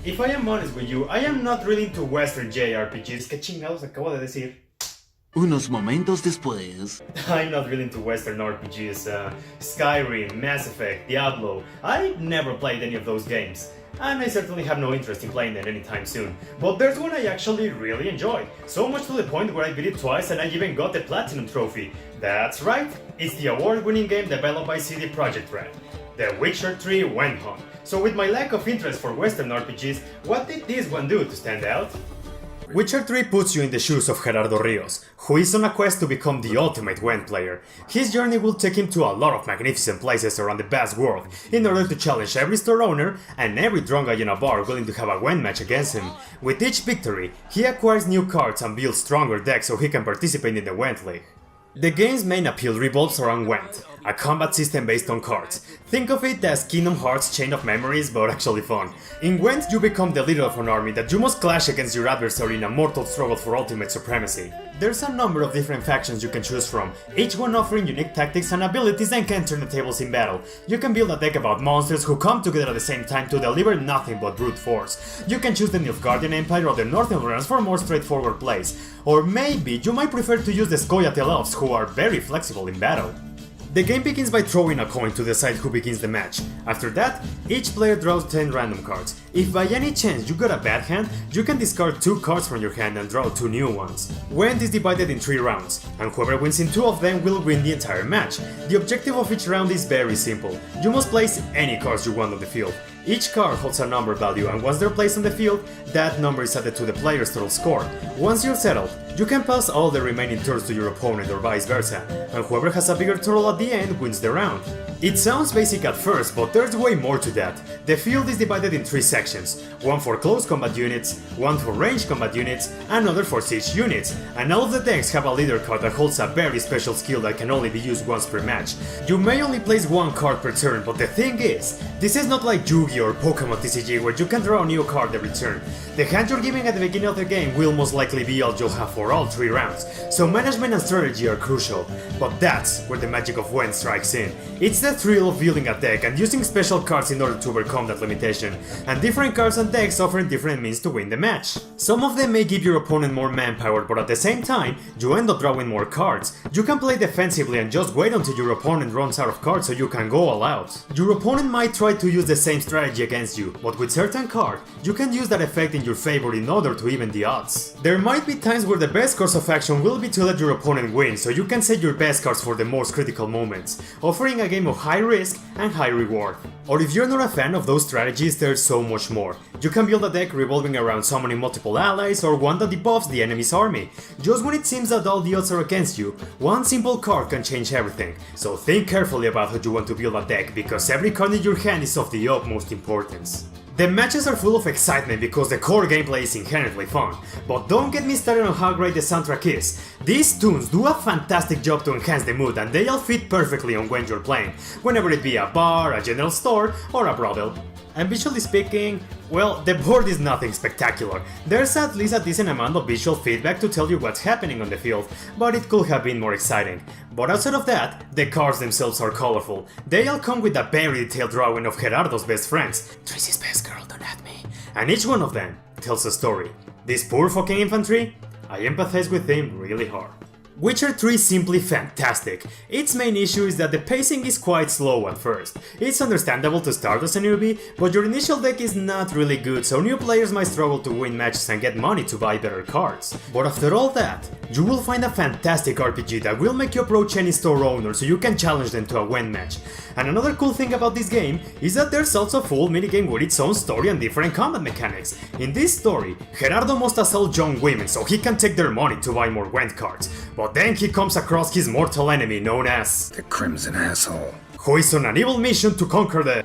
If I am honest with you, I am not really into Western JRPGs. ¿Qué chingados acabo de decir? Unos momentos después... I'm not really into Western RPGs. Skyrim, Mass Effect, Diablo. I never played any of those games. And I certainly have no interest in playing them anytime soon. But there's one I actually really enjoy. So much to the point where I beat it twice and I even got the Platinum Trophy. That's right, it's the award-winning game developed by CD Projekt Red. The Witcher 3 Gwent. So with my lack of interest for Western RPGs, what did this one do to stand out? Witcher 3 puts you in the shoes of Gerardo Rios, who is on a quest to become the ultimate Gwent player. His journey will take him to a lot of magnificent places around the vast world, in order to challenge every store owner and every drunk guy in a bar willing to have a Gwent match against him. With each victory, he acquires new cards and builds stronger decks so he can participate in the Gwent League. The game's main appeal revolves around Gwent, a combat system based on cards. Think of it as Kingdom Hearts' Chain of Memories, but actually fun. In Gwent, you become the leader of an army that you must clash against your adversary in a mortal struggle for ultimate supremacy. There's a number of different factions you can choose from, each one offering unique tactics and abilities and can turn the tables in battle. You can build a deck about monsters who come together at the same time to deliver nothing but brute force. You can choose the Nilfgaardian Empire or the Northern Realms for more straightforward plays. Or maybe you might prefer to use the Scoia'tael Elves, who are very flexible in battle. The game begins by throwing a coin to decide who begins the match. After that, each player draws 10 random cards. If by any chance you got a bad hand, you can discard 2 cards from your hand and draw 2 new ones. Gwent is divided in 3 rounds, and whoever wins in 2 of them will win the entire match. The objective of each round is very simple. You must place any cards you want on the field. Each card holds a number value, and once they're placed on the field, that number is added to the player's total score. Once you're settled, you can pass all the remaining turns to your opponent or vice versa, and whoever has a bigger total at the end wins the round. It sounds basic at first, but there's way more to that. The field is divided in 3 sections, one for close combat units, one for ranged combat units, another for siege units, and all of the decks have a leader card that holds a very special skill that can only be used once per match. You may only place 1 card per turn, but the thing is, this is not like Yu-Gi-Oh! Or Pokemon TCG where you can draw a new card every turn. The hand you're giving at the beginning of the game will most likely be all you'll have for all 3 rounds, so management and strategy are crucial. But that's where the magic of Gwent strikes in. It's the thrill of building a deck and using special cards in order to overcome that limitation, and different cards and decks offering different means to win the match. Some of them may give your opponent more manpower, but at the same time, you end up drawing more cards. You can play defensively and just wait until your opponent runs out of cards so you can go all out. Your opponent might try to use the same strategy against you, but with certain cards, you can use that effect in your favor in order to even the odds. There might be times where the best course of action will be to let your opponent win, so you can set your best cards for the most critical moments, offering a game of high risk and high reward. Or if you're not a fan of those strategies, there's so much more. You can build a deck revolving around summoning multiple allies, or one that debuffs the enemy's army. Just when it seems that all the odds are against you, one simple card can change everything. So think carefully about how you want to build a deck, because every card in your hand is of the utmost importance. The matches are full of excitement because the core gameplay is inherently fun, but don't get me started on how great the soundtrack is. These tunes do a fantastic job to enhance the mood, and they all fit perfectly on when you're playing, whenever it be a bar, a general store, or a brothel. And visually speaking, well, the board is nothing spectacular. There's at least a decent amount of visual feedback to tell you what's happening on the field, but it could have been more exciting. But outside of that, the cards themselves are colorful. They all come with a very detailed drawing of Gerardo's best friends, Tracy's best girl, don't at me, and each one of them tells a story. This poor fucking infantry, I empathize with him really hard. Witcher 3 is simply fantastic. Its main issue is that the pacing is quite slow at first. It's understandable to start as a newbie, but your initial deck is not really good, so new players might struggle to win matches and get money to buy better cards. But after all that, you will find a fantastic RPG that will make you approach any store owner so you can challenge them to a Gwent match. And another cool thing about this game is that there's also a full minigame with its own story and different combat mechanics. In this story, Gerardo must assault young women so he can take their money to buy more Gwent cards. But then he comes across his mortal enemy known as the Crimson Asshole, who is on an evil mission to conquer the